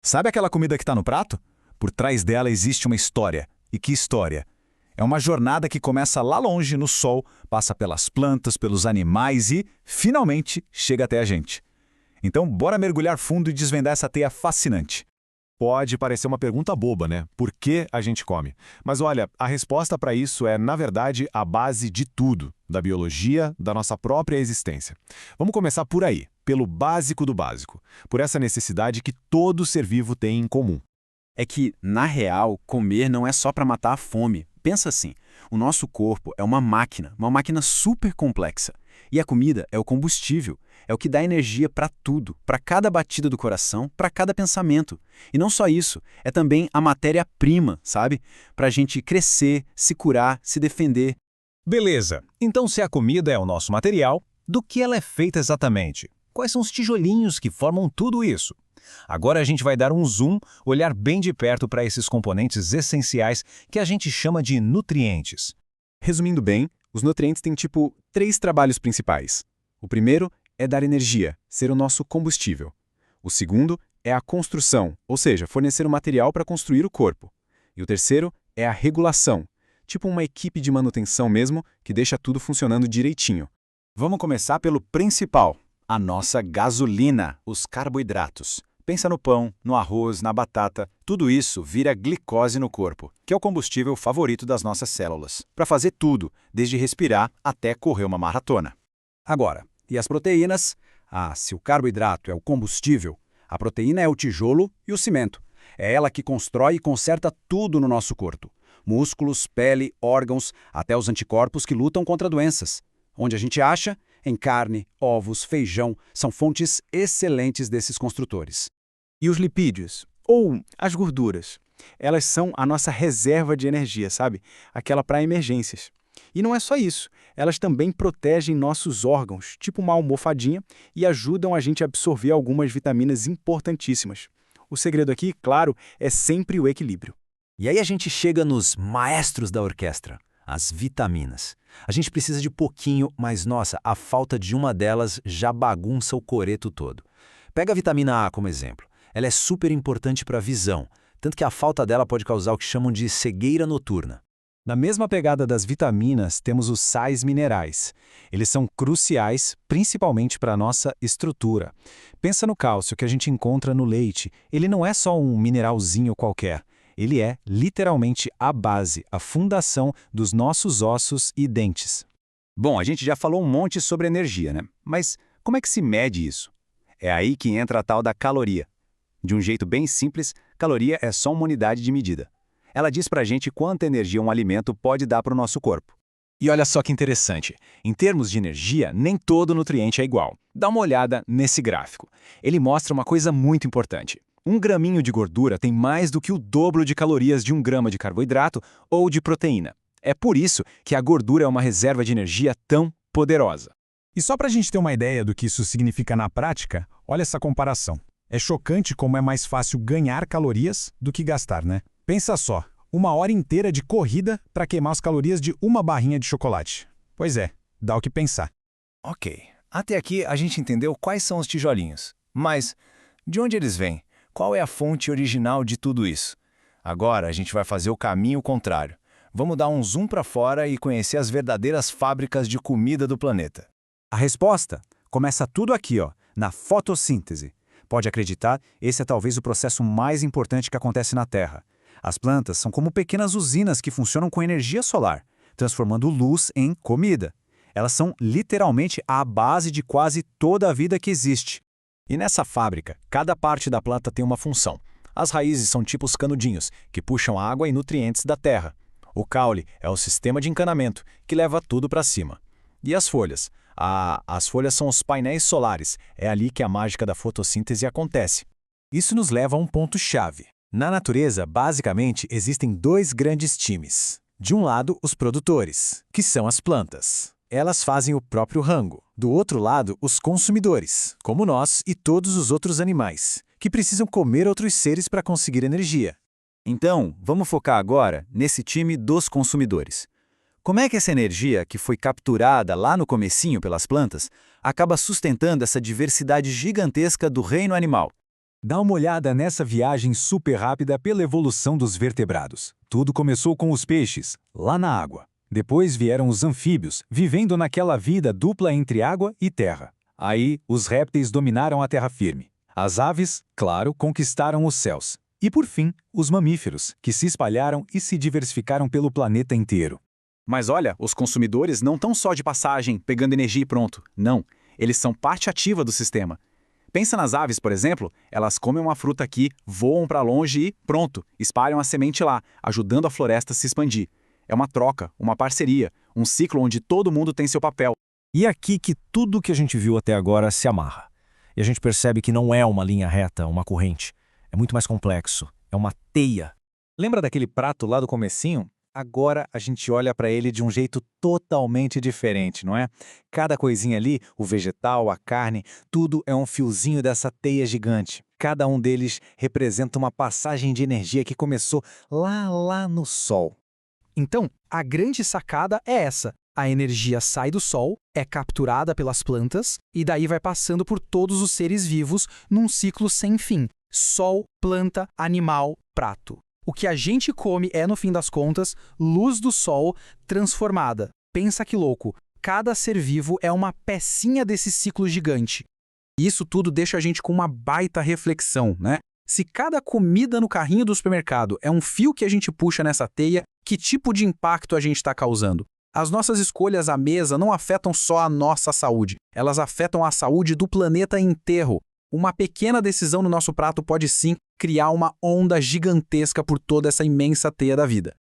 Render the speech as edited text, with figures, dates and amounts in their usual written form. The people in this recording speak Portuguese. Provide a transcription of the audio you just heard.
Sabe aquela comida que está no prato? Por trás dela existe uma história. E que história? É uma jornada que começa lá longe, no sol, passa pelas plantas, pelos animais e, finalmente, chega até a gente. Então, bora mergulhar fundo e desvendar essa teia fascinante. Pode parecer uma pergunta boba, né? Por que a gente come? Mas olha, a resposta para isso é, na verdade, a base de tudo, da biologia, da nossa própria existência. Vamos começar por aí, pelo básico do básico, por essa necessidade que todo ser vivo tem em comum. É que, na real, comer não é só para matar a fome. Pensa assim, o nosso corpo é uma máquina super complexa. E a comida é o combustível, é o que dá energia para tudo, para cada batida do coração, para cada pensamento. E não só isso, é também a matéria-prima, sabe? Para a gente crescer, se curar, se defender. Beleza, então se a comida é o nosso material, do que ela é feita exatamente? Quais são os tijolinhos que formam tudo isso? Agora a gente vai dar um zoom, olhar bem de perto para esses componentes essenciais que a gente chama de nutrientes. Resumindo bem, os nutrientes têm tipo 3 trabalhos principais. O primeiro é dar energia, ser o nosso combustível. O segundo é a construção, ou seja, fornecer o material para construir o corpo. E o terceiro é a regulação, tipo uma equipe de manutenção mesmo, que deixa tudo funcionando direitinho. Vamos começar pelo principal, a nossa gasolina, os carboidratos. Pensa no pão, no arroz, na batata, tudo isso vira glicose no corpo, que é o combustível favorito das nossas células, para fazer tudo, desde respirar até correr uma maratona. Agora, e as proteínas? Se o carboidrato é o combustível, a proteína é o tijolo e o cimento. É ela que constrói e conserta tudo no nosso corpo. Músculos, pele, órgãos, até os anticorpos que lutam contra doenças. Onde a gente acha? Em carne, ovos, feijão, são fontes excelentes desses construtores. E os lipídios, ou as gorduras, elas são a nossa reserva de energia, sabe? Aquela para emergências. E não é só isso, elas também protegem nossos órgãos, tipo uma almofadinha, e ajudam a gente a absorver algumas vitaminas importantíssimas. O segredo aqui, claro, é sempre o equilíbrio. E aí a gente chega nos maestros da orquestra, as vitaminas. A gente precisa de pouquinho, mas nossa, a falta de uma delas já bagunça o coreto todo. Pega a vitamina A como exemplo. Ela é super importante para a visão, tanto que a falta dela pode causar o que chamam de cegueira noturna. Na mesma pegada das vitaminas, temos os sais minerais. Eles são cruciais, principalmente para a nossa estrutura. Pensa no cálcio que a gente encontra no leite. Ele não é só um mineralzinho qualquer. Ele é, literalmente, a base, a fundação dos nossos ossos e dentes. Bom, a gente já falou um monte sobre energia, né? Mas como é que se mede isso? É aí que entra a tal da caloria. De um jeito bem simples, caloria é só uma unidade de medida. Ela diz pra gente quanta energia um alimento pode dar para o nosso corpo. E olha só que interessante, em termos de energia, nem todo nutriente é igual. Dá uma olhada nesse gráfico. Ele mostra uma coisa muito importante. 1 graminho de gordura tem mais do que o dobro de calorias de 1 grama de carboidrato ou de proteína. É por isso que a gordura é uma reserva de energia tão poderosa. E só para a gente ter uma ideia do que isso significa na prática, olha essa comparação. É chocante como é mais fácil ganhar calorias do que gastar, né? Pensa só, 1 hora inteira de corrida para queimar as calorias de uma barrinha de chocolate. Pois é, dá o que pensar. Ok, até aqui a gente entendeu quais são os tijolinhos. Mas de onde eles vêm? Qual é a fonte original de tudo isso? Agora a gente vai fazer o caminho contrário. Vamos dar um zoom para fora e conhecer as verdadeiras fábricas de comida do planeta. A resposta começa tudo aqui, na fotossíntese. Pode acreditar, esse é talvez o processo mais importante que acontece na Terra. As plantas são como pequenas usinas que funcionam com energia solar, transformando luz em comida. Elas são literalmente a base de quase toda a vida que existe. E nessa fábrica, cada parte da planta tem uma função. As raízes são tipo os canudinhos, que puxam água e nutrientes da terra. O caule é o sistema de encanamento, que leva tudo para cima. E as folhas? As folhas são os painéis solares. É ali que a mágica da fotossíntese acontece. Isso nos leva a um ponto-chave. Na natureza, basicamente, existem 2 grandes times. De um lado, os produtores, que são as plantas. Elas fazem o próprio rango. Do outro lado, os consumidores, como nós e todos os outros animais, que precisam comer outros seres para conseguir energia. Então, vamos focar agora nesse time dos consumidores. Como é que essa energia, que foi capturada lá no comecinho pelas plantas, acaba sustentando essa diversidade gigantesca do reino animal? Dá uma olhada nessa viagem super rápida pela evolução dos vertebrados. Tudo começou com os peixes, lá na água. Depois vieram os anfíbios, vivendo naquela vida dupla entre água e terra. Aí, os répteis dominaram a terra firme. As aves, claro, conquistaram os céus. E, por fim, os mamíferos, que se espalharam e se diversificaram pelo planeta inteiro. Mas olha, os consumidores não estão só de passagem, pegando energia e pronto. Não, eles são parte ativa do sistema. Pensa nas aves, por exemplo, elas comem uma fruta aqui, voam para longe e, pronto, espalham a semente lá, ajudando a floresta a se expandir. É uma troca, uma parceria, um ciclo onde todo mundo tem seu papel. E é aqui que tudo que a gente viu até agora se amarra. E a gente percebe que não é uma linha reta, uma corrente. É muito mais complexo. É uma teia. Lembra daquele prato lá do comecinho? Agora a gente olha para ele de um jeito totalmente diferente, não é? Cada coisinha ali, o vegetal, a carne, tudo é um fiozinho dessa teia gigante. Cada um deles representa uma passagem de energia que começou lá no Sol. Então, a grande sacada é essa. A energia sai do Sol, é capturada pelas plantas e daí vai passando por todos os seres vivos num ciclo sem fim. Sol, planta, animal, prato. O que a gente come é, no fim das contas, luz do Sol transformada. Pensa que louco. Cada ser vivo é uma pecinha desse ciclo gigante. Isso tudo deixa a gente com uma baita reflexão, né? Se cada comida no carrinho do supermercado é um fio que a gente puxa nessa teia, que tipo de impacto a gente está causando? As nossas escolhas à mesa não afetam só a nossa saúde, elas afetam a saúde do planeta inteiro. Uma pequena decisão no nosso prato pode sim criar uma onda gigantesca por toda essa imensa teia da vida.